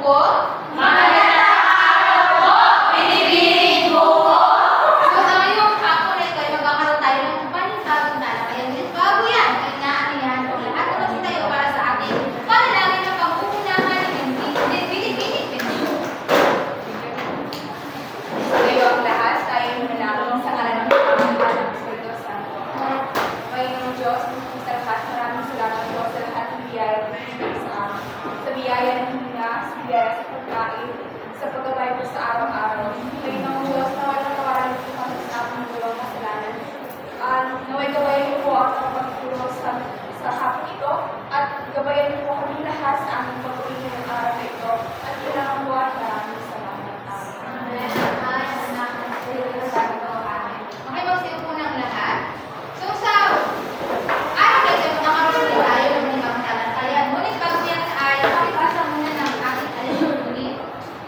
po? Magandang araw po, Pilipining buko! So, sa ngayong hapon na ito ay magkakaroon tayo ng panibagong talakayan. Bago yan, kailangan po lahat na kasi tayo para sa ating panalangin ng pag-uunahan ng Pilipining. So, ngayong lahat, tayo manalangin sa ngalan ng Panginoon ng Espiritu Santo. Panginoong Diyos, sa lahat, maraming salamat po sa lahat ng biyaya ng Pilipinas sa amin. Sa biyaya ng hininga, sa biyaya sa pagkain, sa paggabay po sa araw-araw. Panginoong Diyos, naway natawaran po kami sa aming dalawang kasalanan. Naway gabayan niyo po ang pagtulong sa hapon ito at gabayan niyo po kami lahat sa aming pag-uwi ng araw na ito at kailangan po at maraming salamat. Amen. Okay, magsiyo po ng lahat. So, sa araw na ito, magkakaroon po tayo ng ibang talakayan. Ngunit bago yan ay pakipasa muna ng ating alumni.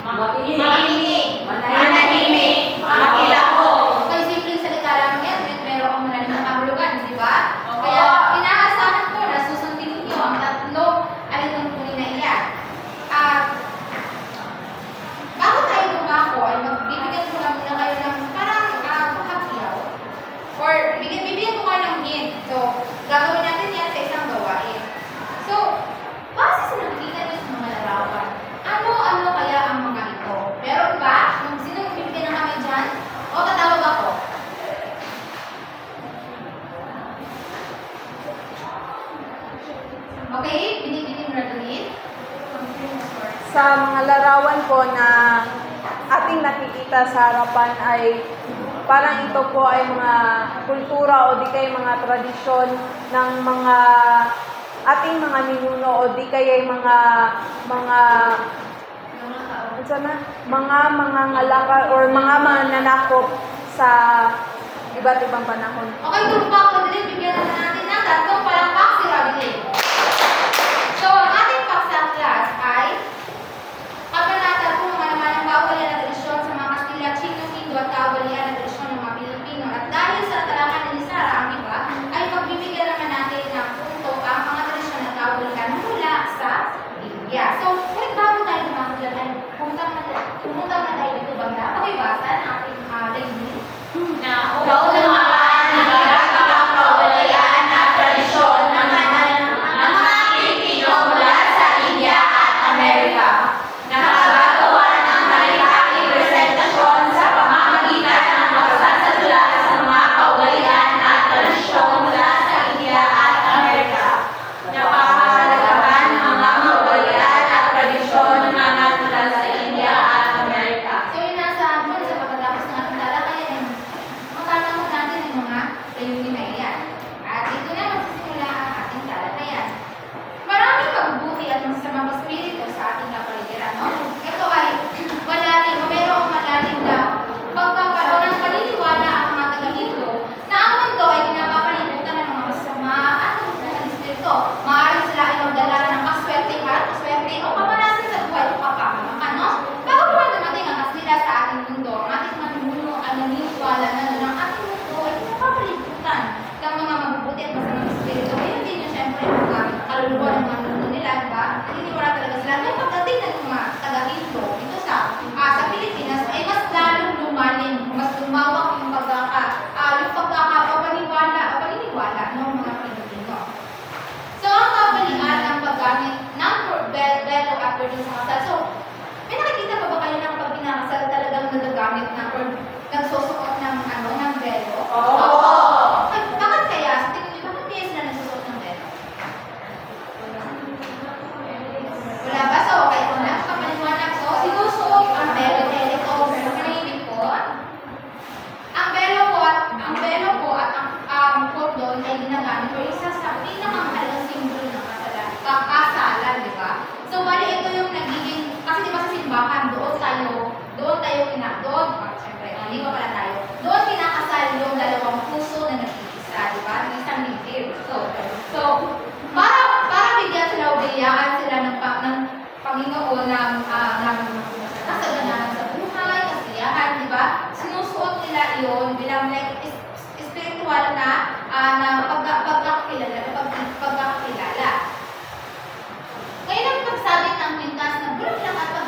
Makinig, manahimik, makilako. Okay, simpleng salita lang yan. Meron akong malalim na kahulugan, di ba? Kaya inaasahan ko na susundin niyo ang tatlong alituntunin na iyan. Bago tayo lumako, ay magbibigyan ko lang muna kayo ng parang hakiyaw. Or bibigyan ko kayo ng hint. So, gagawin natin yan sa isang gawain. So, base sa nakikita niyo sa mga larawan, ano-ano kaya ang mga ito? Meron ba? Sino bibigyan ng kami dyan? O tatawag ako? Okay, binibigyan mo na ulit. Sa mga larawan po na ating nakikita sa harapan ay parang ito po ay mga kultura o di kaya mga tradisyon ng mga ating mga ninuno o di kaya mga ngalakal or mga nanakop sa iba't ibang panahon. Okay, tumpak ko din. Bigyan naman natin ng tatlong palakpak si Rabili. So, ang ating paksa class ay kabanata kung ano man ang kaugalian na tradisyon sa mga Kastila, Chino, Indo at kaugalian na tradisyon ng mga Pilipino. At dahil sa talakan ni Sara ang iba, ay pagbibigyan naman natin ng punto ang mga tradisyon at kaugalian mula sa India. So, kung bago tayo lumakad ay pumunta na tayo dito bangga. Pakibasa ang ating lady. Kaunawaan ng iba't ibang kaugalian at tradisyon ng mga Pilipino mula sa India at Amerika. Nakakagawa ng malikaking presentasyon sa pamamagitan ng pagsasadula sa mga kaugalian at tradisyon mula sa India at Amerika. Napapahalagahan ng mga kaugalian at tradisyon ng mga mula sa India at Amerika. So, yun nasa muna sa pagkatapos ng ating talakayan, matanong natin ang mga layunin na iyan. At ito na magsisimula ang ating talakayan. Maraming mabubuti at masasamang espiritu sa ating kapaligiran. No? Ito ay mayroong malalim na pagkakaroon ng paniniwala ang mga taga-Hindu na ang mundo ay pinapapalibutan ng mga masama at ng espiritu. Maaaring sila ay magdala ng kaswertehan, kaswerte o pamanasin sa buhay o kapamakan. No? Bago po dumating ang kasila sa ating mundo, ang ating manimuno ay naniniwala na ang ating mundo ay pinapapalibutan ng mga mabubuti at masamang espiritu. Ngayon din yun, syempre, mga kaluluwa ng mga mundo nila, diba? Naniniwala talaga sila. Ngayon, pagdating ng mga taga-Hindu, ito sa Pilipinas, ay mas lalong lumalim, mas lumawak yung paniniwala ng mga Pilipino. So, ang kabalian ng paggamit ng belo at pwedeng sa kasal. So, may nakikita pa ba kayo ng pag pinakasal talagang nagagamit ng or nagsusuot ng belo? Oo! Bakit kaya? Sa tingin niyo, bakit kaya sila nagsusuot ng belo? Wala ba? So, okay ko na. Kapaliwanag. So, sinusuot ang belo dahil ito, manahimik po. Ang belo po at ang cordon ay ginagamit o isa sa pinakamahalagang simbolo ng kasalan, di ba? So, bali ito yung nagiging, kasi di ba sa simbahan, siyempre, hindi pa pala tayo. Doon kinakasal yung dalawang puso na nag-iisa, di ba? Ng isang dibdib. So, para bigyan sila o bilyaan sila ng Panginoon ng kasaganahan sa buhay, kasiyahan, di ba? Sinusuot nila iyon bilang like spiritual na pagkakakilala. Ngayon ang pagsabit ng pintas na bulaklak at pag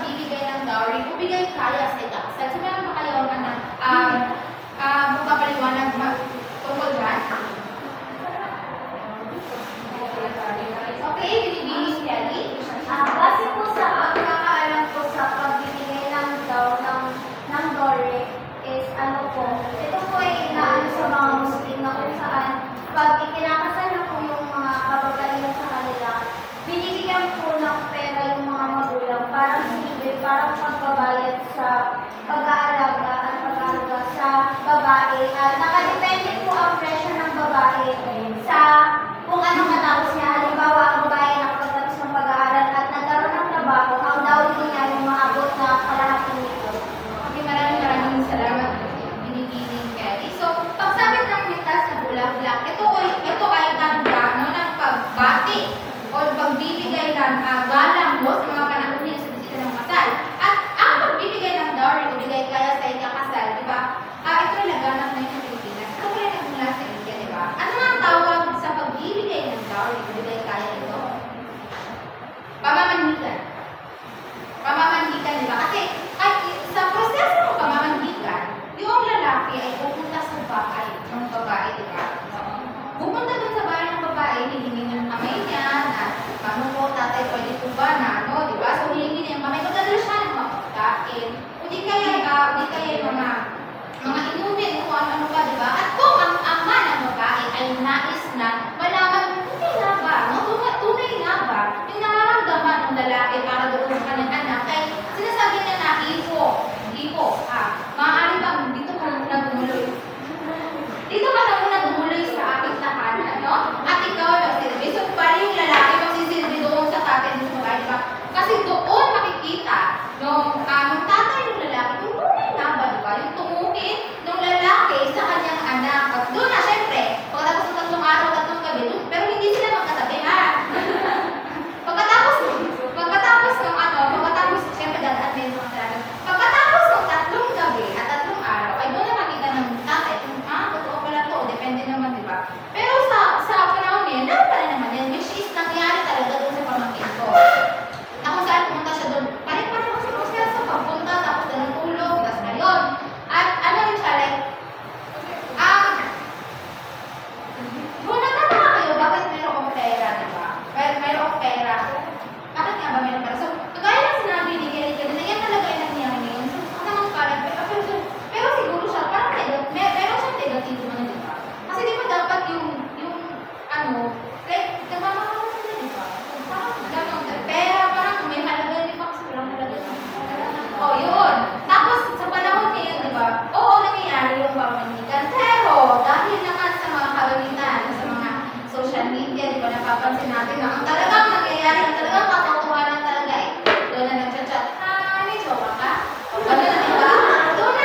mapapansin natin na ang talagang nangyayari, ang talagang katotohanan talaga eh. Doon na nagchat-chat, hi, may jowa ka? Ano na, diba? Doon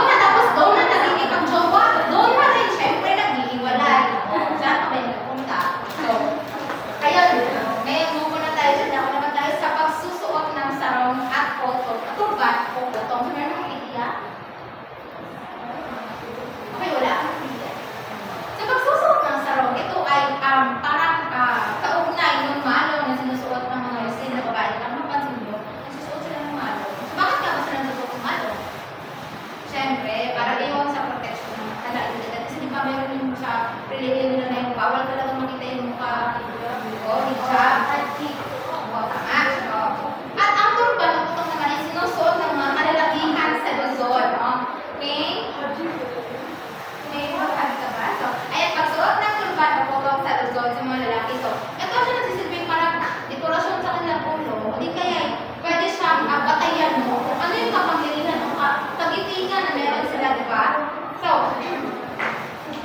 na, tapos doon na nagiging ang jowa. Doon na rin, syempre, nag-iiwalay. Saan pa may nagpunta? So, kaya, ngayon muna tayo dyan. Ako naman tayo sa pagsusuot ng sarong at turban o butong. So, meron akong idea? Okay, wala. Sa pagsusuot ng sarong, ito ay parang kaugnay ng malo na sinusuot ng mga Muslim na babae. Kung mapansin mo, nagsusuot sila ng malo. So, bakit nga ba sila nagsusuot ng malo? Siyempre, para iyon sa protection ng kalaidad. Kasi di ba meron yung sa religion nila na yung bawal talaga makita yung mukha. O, hijab. O, tama. At ang turban, ang putong naman ay sinusuot ng mga kalalakihan sa Luzon. Okay? May masabi ka ba? So, ayan, pagsuot ng turban o putong sa Luzon sa mga lalaki. So, ito siya nagsisilbing parang dekorasyon sa kanilang ulo. Hindi kaya, pwede siyang batayan mo. Ano yung kapangyarihan mo? Kagitingan na meron sila, di ba? So,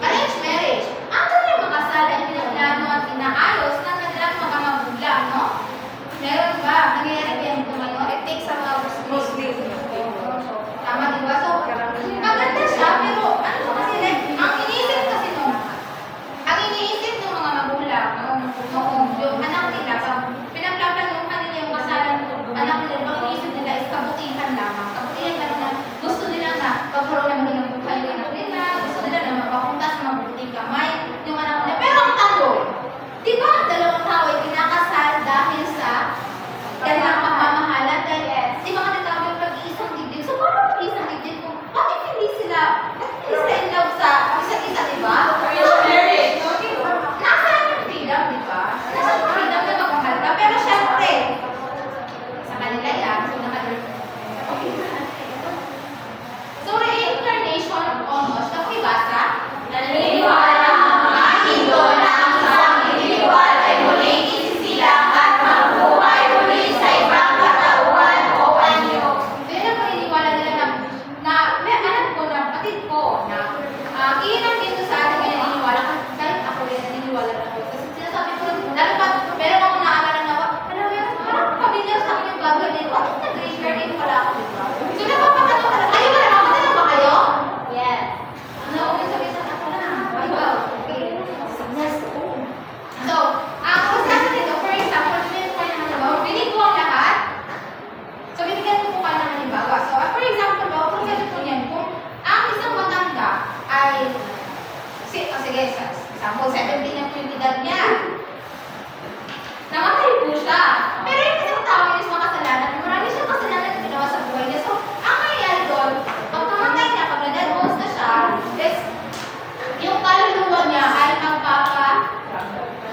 arranged marriage. Ang kanilang makasal ay pinaplano at inaayos ng kanilang mga magulang, no? Meron ba? Nangyayari ba yung tumano? It takes sa mga Muslim. tama, di ba? So, maganda siya, pero ano ko kasi, like, ang iniisip kasi nung, ang iniisip ng mga magulang, noong yung anak nila, pag pinagplaplanuhan nila yung kasalan ng anak nila, ang iniisip nila is kabutihan lamang. Kabutihan lang na gusto nila na pagkaroon ng magandang buhay yung anak nila, gusto nila na mapapunta sa mabuting kamay yung anak nila. Pero ang tanong, di ba ang dalawang tao ay kinakasal dahil sa kanilang pagmamahalan? Dahil, di ba nga natawag yung pag-iisang dibdib? So, paano pag-iisang dibdib kung bakit hindi sila in love sa isa't isa, di ba? Nasaan yung freedom, di ba? Nasaan yung freedom na magmahal ka? Pero syempre, sa kanila yan, so so, reincarnation almost, ako ibasa? Naniniwala ang mga Hindu na ang isang individual ay muling isisilang at mabubuhay muli sa ibang katauhan o anyo. Kaya na paniniwala nila na may anak ko na patid ko na iinan dito sa atin may naniniwala ka kahit ako rin naniniwala ako. Kasi sinasabi ko rin, lalo pa, meron akong naaalala na alam mo yan, parang familiar sa akin yung gagawin nito. Bakit nag-reincarnate pala ako, diba? So, napapakato ka na, ayaw na ako na ba kayo? Yes. Ano, okay, sabi sa ako na. Wow, okay. So, kung sabi nito, for example, binigyan ko kayo ng halimbawa, binig ko ang lahat. So, binigyan ko po kayo ng halimbawa. So, for example, kung sabi ko niyan, kung ang isang matanda ay, sige, example, 17 yung edad niya. Namatay po siya. Pero yung isang tao yung isang kasalanan, marami siyang kasalanan na ginawa sa buhay niya. So, ang nangyayari doon, pag namatay niya, pag na-deadbones na siya, is, yung kaluluwa niya ay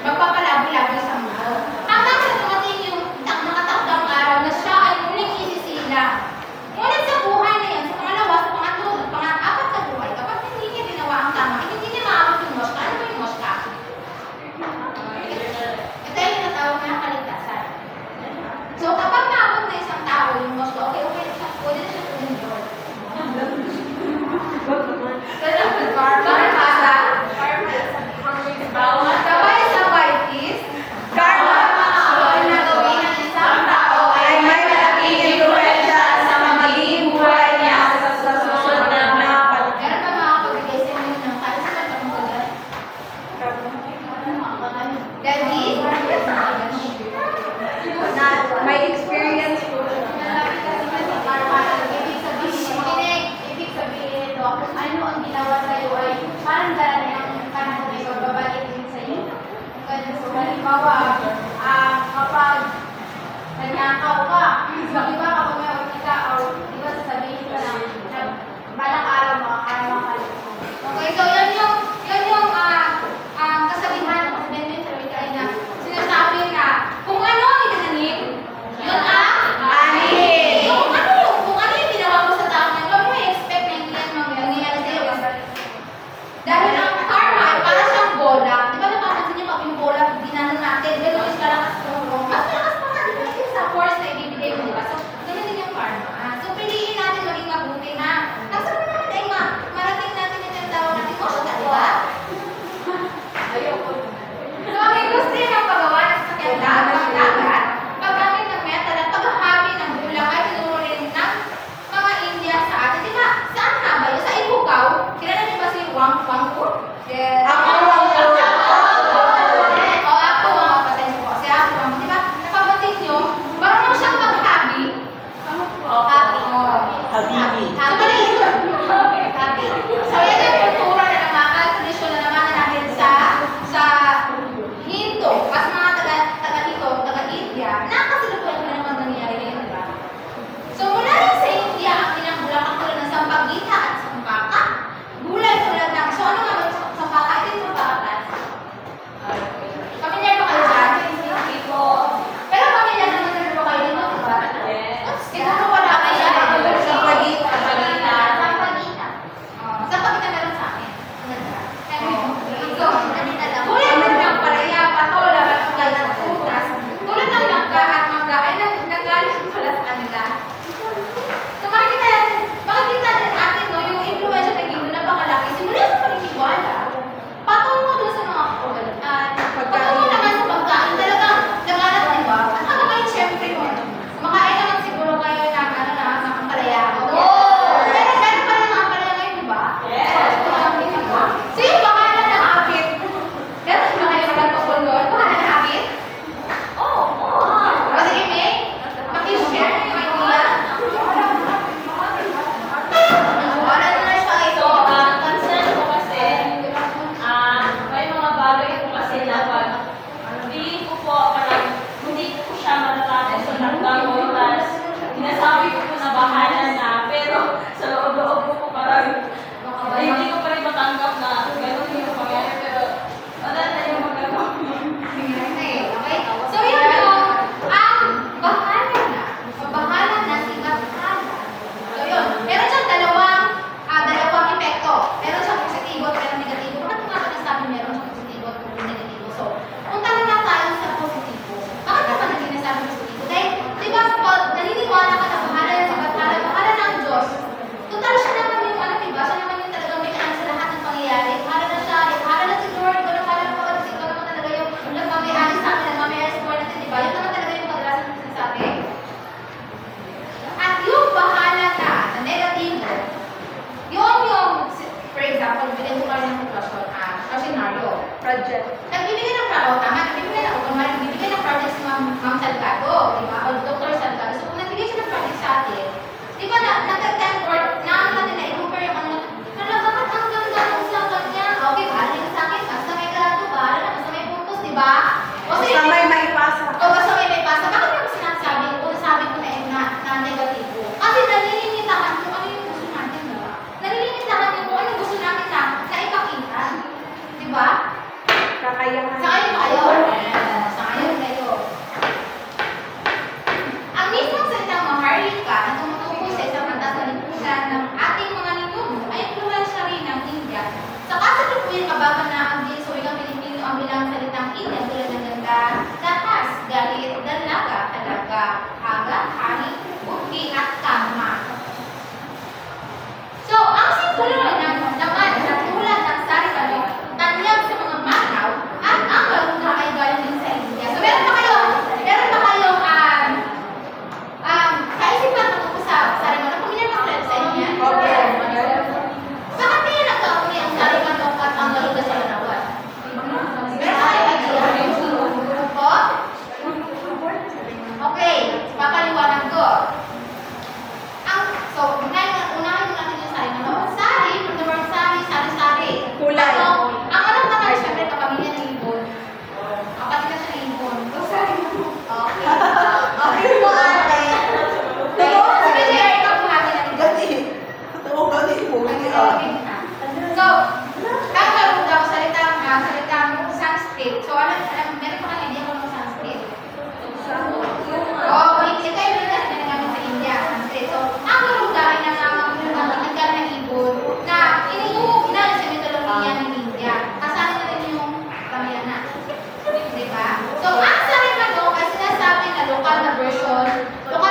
magpapalabi-labi sa mundo. Hanggang sa dumating yung nakatakdang araw na siya ay muling isisilang. Ngunit sa buhay na yan, sa pangalawa, sa pangatlo, pang-apat na buhay, kapag hindi niya ginawa ang tama, hindi niya maabot yung moshka. Ano ba yung moshka? Ito yung tinatawag na kaligtasan. So, kapag maabot na isang tao yung moshka, okay, pwede na siya tumindol. Sabay-sabay is Karma ang nagawin ng isang tao ay may malaking impluwensya sa magiging buhay niya sa susunod na mga meron ba makakapagbigay sa inyo ng kahit sa pagkakulat? Daddy? May experience po. Ibig sabihin ito, kung ano ang ginawa sa'yo ay parang darating ang kanang may pagbabalik din sa'yo. Ganun. So, halimbawa, kapag nagnakaw ka, so, di ba kapag may orti ka, o di ba sasabihin ka lang, na balang araw makakalit mo. Okay, so yan yung kasabihan ng kasabihan sa wika ay na sinasabi na kung ano ang itinanim, yun ang Ani! kung ano yung ginawa mo sa tao na huwag mo i-expect na hindi yan mangyayari sa'yo. Dahil ang karma ay para siyang bola. Di ba napapansin niyo pag yung bola, ginano natin, gano'n is kalakas mo. Mas malakas pa nga, di ba? Yung sa force na ibibigay mo, di ba? So, ba? O sige, Basta may maipasa. o basta may pasa. Bakit naman sinasabi ko, sabi ko na negatibo? Kasi nalilimitahan kung ano yung gusto natin, di ba? Nalilimitahan yung kung ano yung gusto natin na ipakita. Di ba? Kakayahan. Sa kayo kayo. Sa kayo kayo. Ang mismong salitang maharlika na tumutukoy sa isang antas na lipunan ng ating mga ninuno ay influensya rin ng India. Sa kasalukuyan kababan na ang din sa wikang Pilipino ang bilang salitang India tulad ng ganda, lakas, galit, dalaga, alaga, aga, hari, buki, at kama. So, ang simbolo naman sa tulad ng saribalo, tanyag sa mga manaw, at ang garuda ay galing din sa India. So, meron pa kayong kaisipan tungkol sa saribalo? Kung minapakilala sa inyo yan? Bakit kaya nagkauli ang saribalo at ang garuda sa larawan? Meron pa kayong idea? Po? Okay, papaliwanag ko. So, unahin mo natin yung saribalo. Sari, from the word sari. Kulay. So, ang alam naman, syempre, kapamilya ng ibon. Kapatid na siya ng ibon. Okay. Okay po, ate. Sige, share ikaw po natin ang So, ang garuda o salitang Sanskrit. So, meron pa kang idea kung anong Sanskrit? Oo, hindi kayo rin natin nagamit sa India, Sanskrit. So, ang garuda ay nangangagal na ibon na iniuugnay sa mitolohiya ng India. Kasama na rin yung Ramayana. Diba? So, ang saribalo ay sinasabi na lokal na version ng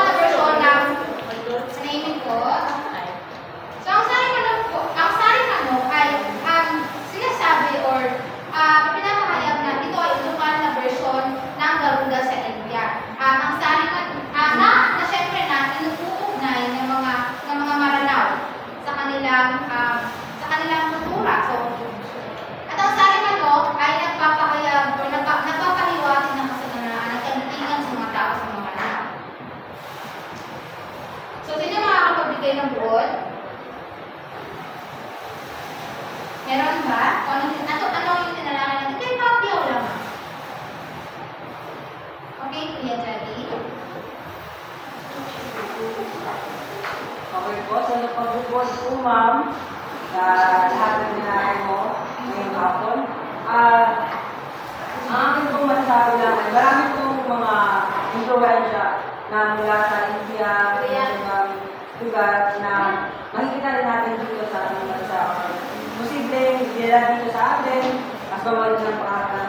naming ko. So, ang saribalo ay sinasabi or pinapahayag na ito ay lokal na version ng garuda sa India. At ang saribalo na syempre na inuugnay ng mga maranaw sa kanilang kultura. So, at ang saribalo ay nagpapahayag o nagpapaliwanag ng kasaganaan at kagitingan sa mga tao sa mga maranaw. So, sino makakapagbigay ng buod? Meron ba? Ano yung tinalakan natin? Kay Papi o lamang? Okay, Kuya Jadi. Okay po, sa napag-report po ma'am, sa lahat ng ginagawa mo ngayong hapon. Ang akin pong masasabi lang ay marami pong mga influensya na mula sa India, ng lugar na makikita rin natin dito sa ating bansa. Posibleng hindi lang dito sa atin, mas bawal ng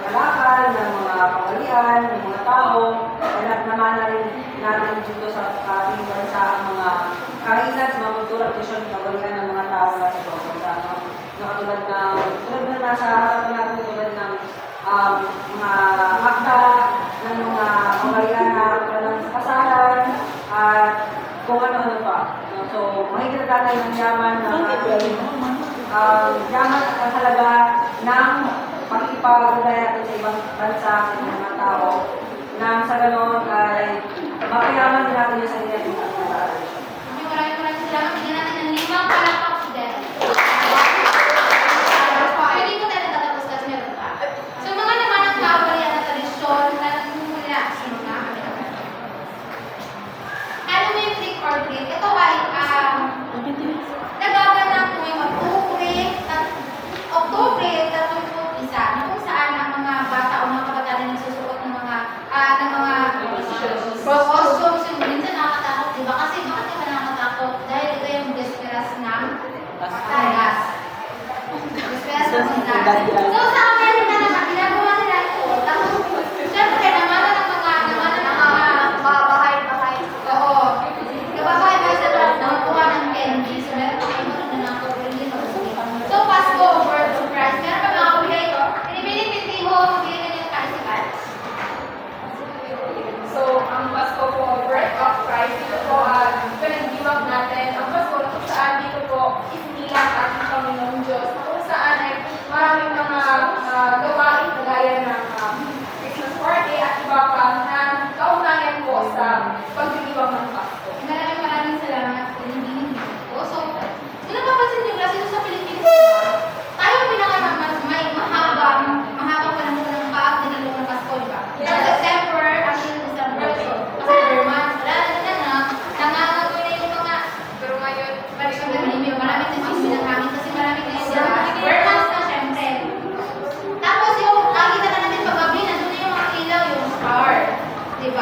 kalakal, ng mga pangalian, ng mga tao, at naman na rin natin dito sa ating bansa ang mga kainan sa mga kultura, tradisyon, pagalian ng mga tao na sa bawang bansa. Nakatulad na nasa harapan natin, tulad ng mga akta, ng mga pangalian na ng kasalan, at kung ano-ano pa. So, makikita tayo ng yaman yaman at ang halaga ng pakipag-ugnayan natin sa ibang bansa, sa mga tao, nang sa ganon ay mapayaman din natin yung sarili natin at mga tao. Maraming salamat. Bigyan natin ng 5 palakpak si Del. Hindi ko tayo natatapos kasi meron pa. So, mga naman ang kaugalian na tradisyon na nagmumula sa mga Amerikano. Ano mo yung trick or treat? Ito ay nagaganap tuwing Oktubre 31 na kung saan ang mga bata o mga kabataan na nagsusuot ng mga costumes yung minsan nakakatakot, diba? Kasi bakit ka nakakatakot? Dahil ito yung desperas ng Batangas. Desperas ng Batangas. So sa Amerika naman, ginagawa nila ito. Tapos, syempre, naman ng mga bahay-bahay. Oo. Kabahay-bahay sa lahat ng kuha ng candy. So meron pa kayo na nakapagpili. So fast forward to Christ. Meron pa mga kulay ito. Pinipili-pintiho, magbili yung kaisipan. So, ang Pasko po, birth of Christ, ito po, pinag-diwag natin. Ang Pasko kung saan dito po, isinilang ating Panginoong Diyos. Kung saan ay maraming mga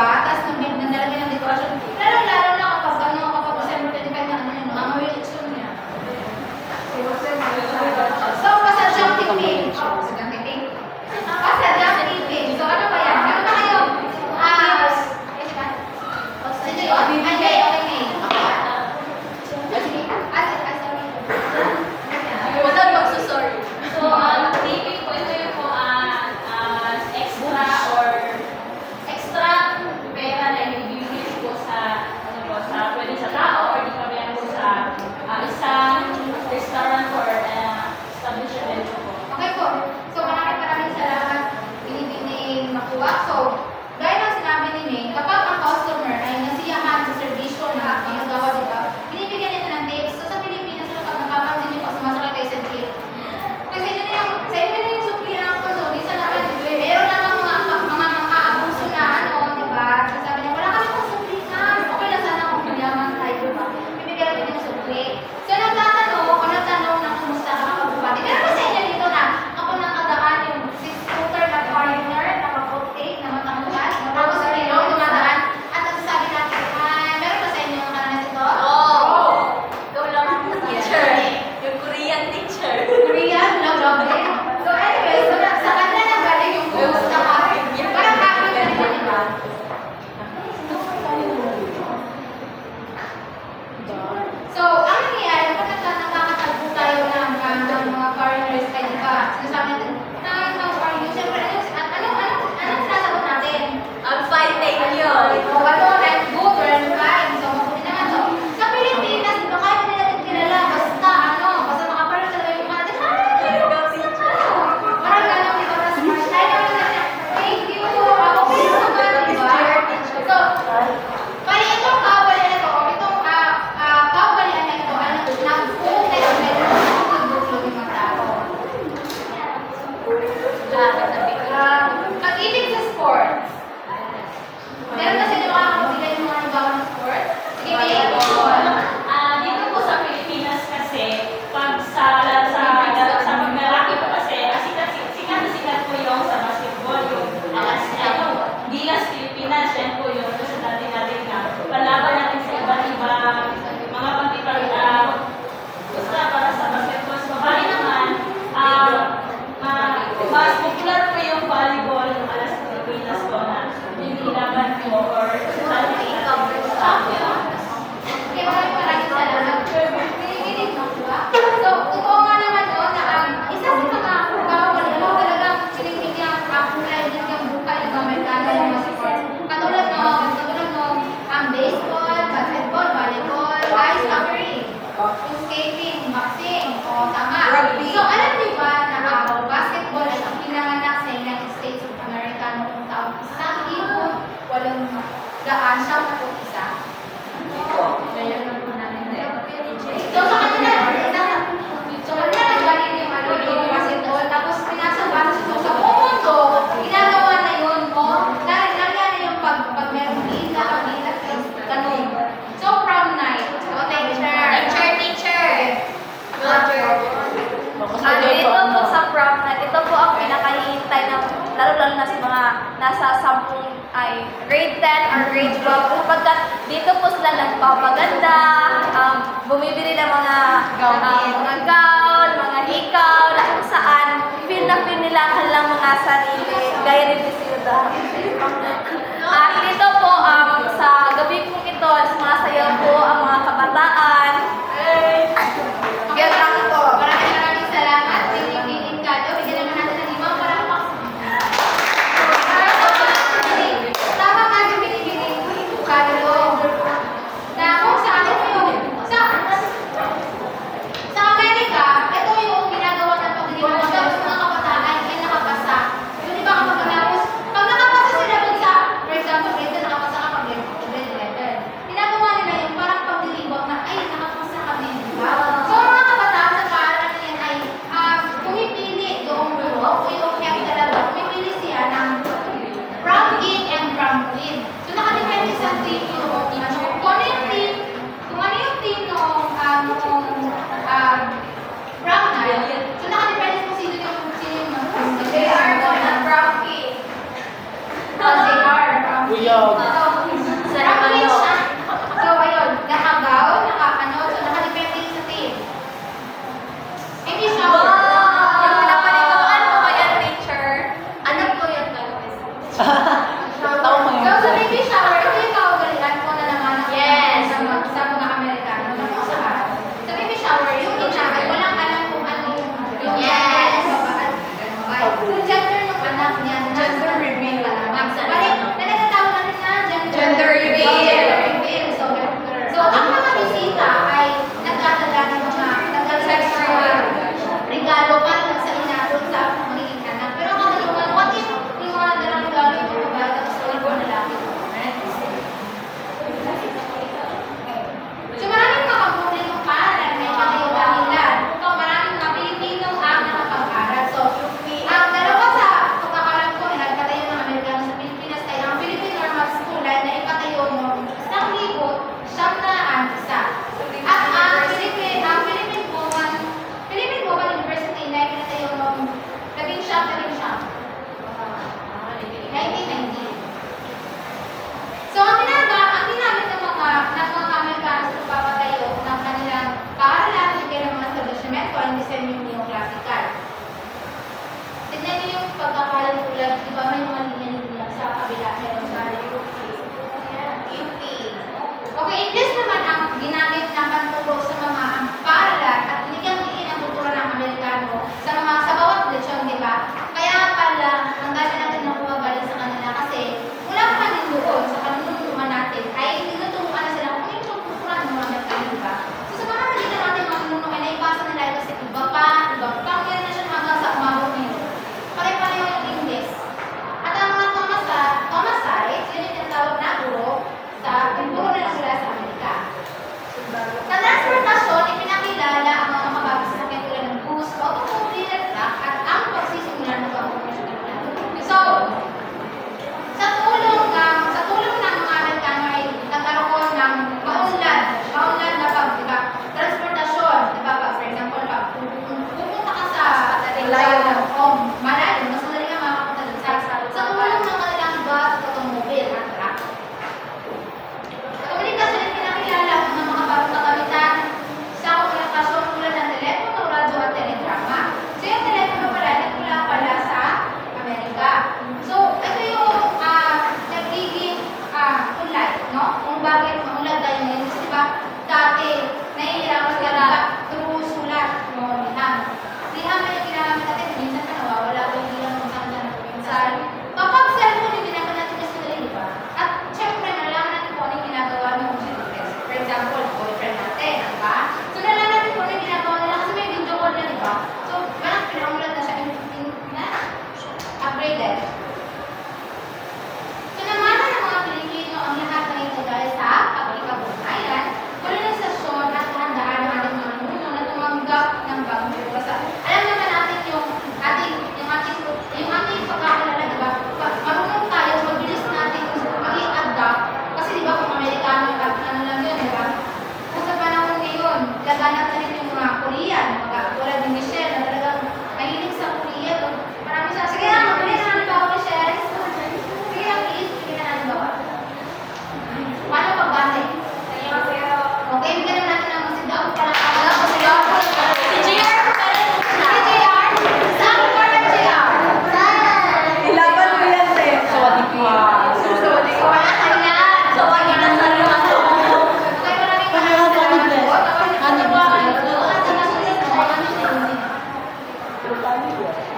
ba? Tapos nandala niya ng decoration. Lalo na kapag kapag December 25 na yun, ang election niya. So, pasadyang tipid. Pasadyang tipid. Pasadyang tipid. So, ano ba yan? Ano ba kayo? Sige, okay. So, tipid po ito yung po extra or extra pera na ibibigay po sa pwede sa tao or di pa yan po sa isang restaurant or establishment po. Okay po. So, maraming salamat. Binibining makuha. So, gaya ng sinabi ni May, kapag ang customer ay nasiyahan sa servisyo na ginagawa, di ba? Binibigyan nila ng tips. So, sa Pilipinas, kapag nakapansin niyo po, sumasakay kayo sa jeep. Kasi sa inyo na yung supli ng puso, minsan naman, meron naman mga aabuso na di ba? Sabi niya, wala kami pang supli na. Okay lang sana kung mayaman tayo, di ba? Bibigyan natin yung supli. So, nagtatanong ng kumusta ka kapabubati. Meron ba sa inyo dito na kapag nakadaan yung 6-footer na foreigner, naka-foot-take, na matanggal, tapos sa ilong, dumadaan, at nagsasabi natin, meron ba sa inyo ang kananas ito? Ikaw lang ang teacher. Yung Korean teacher. Korean, love din. So anyway, sa kanya na galing yung kumusta ka. Parang kakag na rin, di ba? So, ang nangyayari, kapag nakakatagpo tayo ng mga foreigners, ay di ba, sinasabi natin, how are you? Siyempre, anong sinasagot natin? I'm fine, thank you. O, I'm good, I'm fine. So, mabuti naman. So, sa Pilipinas, di ba, kahit hindi natin kilala, basta makaparang talaga yung mga natin, parang gano'n, di ba, tas tayo naman natin, thank you, okay naman, di ba? So, kaya itong kawalian na ito, kawalian na ito, nag-uugnay ang meron ng tulog ng mga tao. Pag-ibig sa sports. Meron na sila makakabigay ng mga halimbawa ng sports? Sige, May. Dito po sa Pilipinas kasi, pag sa paglalaki po kasi, sikat po yung sa basketball, yung Gilas Pilipinas, yan po yung sa dati natin na palaban natin sa iba't ibang mga pagpipag basta para sa basketball. So, bali naman, mas popular po yung volleyball ng alas Pilipinas po na nililaban po or Okay, maraming salamat. Pinipilit mo, di ba? So, totoo nga naman yun na isa sa mga kawalian mo talagang pinipigyan ang kulay din yung buka ng Amerikano ng mga sports. Katulad ang baseball, basketball, volleyball, ice hockey, yung skating, boxing, o tama. Rugby. So, alam niyo ba na ang basketball ay ang pinanganak sa United States of America noong taong 1891. Kaya lang po namin so, sa kanila nagaling yung basketball, tapos pinasabasa siya sa buong mundo, ginagawa na yun, nangyari yung pag merong gila, ganun. So, prom night. So, teacher. Dito po sa prom night, ito po ang pinakahihintay ng lalo-lalo na sa mga nasa 10 ay grade 10 or grade 12 kapag dito po sila nagpapaganda, bumibili ng mga gown, mga hikaw, na kung saan feel na feel nila ang kanilang mga sarili, gaya rin sila. At dito po, sa gabi po ito, sumasayaw po ang mga kabataan. Yan lang po. Maraming salamat. Pinipilit ka daw. Bigyan naman natin ng limang para tama nga yung pinipilit ka daw. Na kung sa atin yung sa Amerika, ito yung ginagawa ng pagdiliwan. Tapos mga kabataan ay nakapasa. Yung iba kapag nakapasa sila dun sa, for example, grade 10, nakapasa ka pag grade 11. Ginagawa nila yung parang pagdiliwan na, ay, nakapasa kami, di ba? So, mga kabataan sa paaralan na yan ay pumipili doong guro o yung kaya talaga, pumipili siya ng prom in and prom queen. So, nakadepende sa team yung kung ano yung team noong prom night. So, nakadepende kung sino yung They are the prom king. They are prom queen.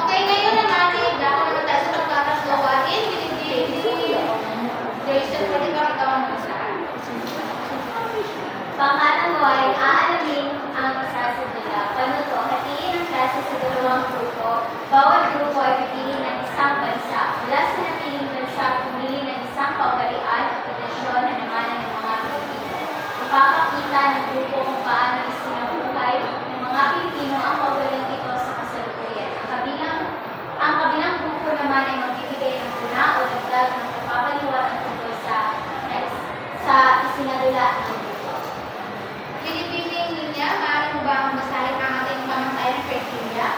Okay, ngayon naman, dako naman tayo sa pagkakaslowain. Jason, pwede ba ikaw ang masahan? Pangalawa mo ay aalamin ang sasadula. Paano to? Hatiin ang klase sa dalawang grupo. Bawat grupo ay pipili ng isang bansa. Mula sa napiling bansa, pumili ng isang kaugalian o tradisyon na namanan ng mga Pilipino. Ipapakita ng grupo kung paano isinabuhay ng mga Pilipino ang kaugalian ito sa kasalukuyan. Ang kabilang grupo naman ay magbibigay ng tuna o dagdag ng kapapaliwanag tungkol sa isinadula ng grupo. Pinipiling niya, maaari mo ba ang basahin ang ating pamantayan criteria?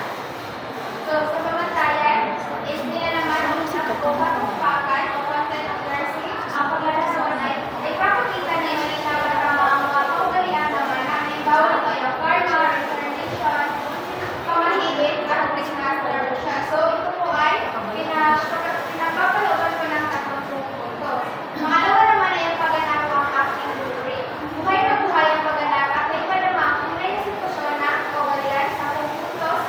So, sa pamantayan, is nila naman ang pagpapakan o content accuracy. Ang paglalarawan ay ipapakita niya yung malinawan na ang mga kaugalian naman na halimbawa nito ay ang karma, returnation, pamahigit, at Christmas tradition. So, ito po ay pinapapalooban ko ng tatlong punto. Pangalawa naman ay ang pagganap ng acting theory. Buhay na buhay ang pagganap at may iba naman kung may sitwasyon na kaugalian sa puntos,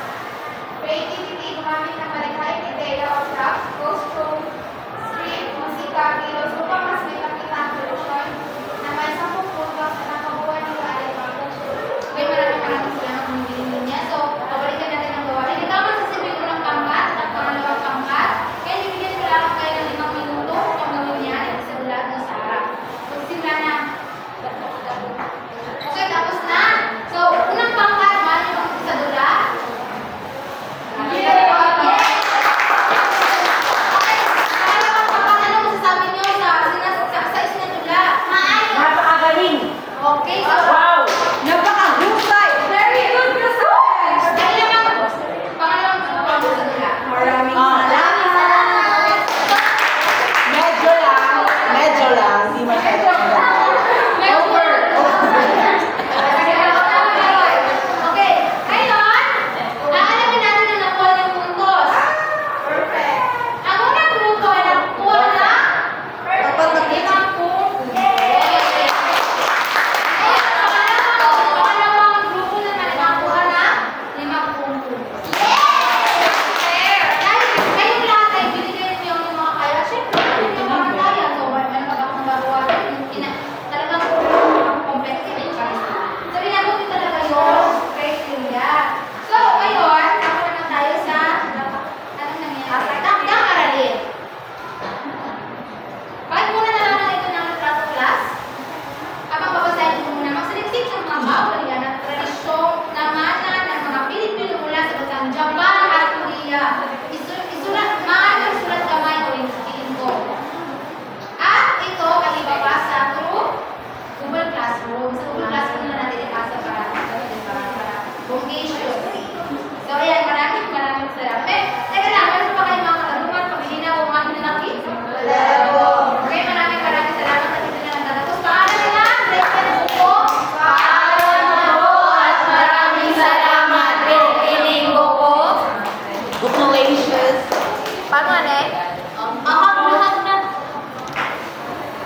creativity, gumamit ng malikhaing ideya o craft, costume, script, musika, kilos, upang mas may makita ang solusyon na may 10 puntos na nakabuhay ng kaaliman. Okay, maraming salamat ng bilhin niya. So, pabalikan natin ang gawain. Ikaw magsasibig mo ng pangkat at pangalawang pangkat. Kaya bibigyan ko lang kayo ng 5 minuto kung gawin niya at sa ulat ng sa harap. Magsimula na. Okay, tapos na. So, unang pangkat, mali mo sa dula. Yes! Okay, pangalawang pangkat, ano masasabi niyo sa isinadula? Napakagaling! Okay, so, Wow! Napakahusay! very good results! Dahil naman, pangalawang grupo ang sa dula. Maraming salamat! Medyo lang, hindi masyadong Over! Okay, ngayon, aalamin natin ang nakuha ng puntos. Perfect. Ang unang grupo ay nakuha na 5 puntos. Pangalawang grupo naman ay nakuha na 5 puntos. Dahil kayong lahat ay binigay niyo yung mga kaya, syempre, hindi yung mga kaya. So, ano ba kung magawa talagang competitive and so, ginagawa talaga yung criteria. So, ngayon, nakuha na tayo sa anong nangyayari? Takdang aralin. Bakit muna nalaman ito ng trato class? Habang babasahin ko muna, magsaliksik sa mga kaugalian at tradisyong namanan ng mga Pilipino mula sa bansang Japan at Korea. Maaaring sulat kamay o rin sa tingin ko. At ito ay ibabasa through Google Classroom. Sa Google Classroom na natin ipasa para vocation. So, ayan, maraming salamat. Teka lang, meron pa kayong mga katanungan, pag-hina o mga hinanakit? Okay, maraming salamat at ito na nagtatapos. Paalam na lang, break ka na po. Paalam na po at maraming salamat. Ining po. Congratulations! Paano,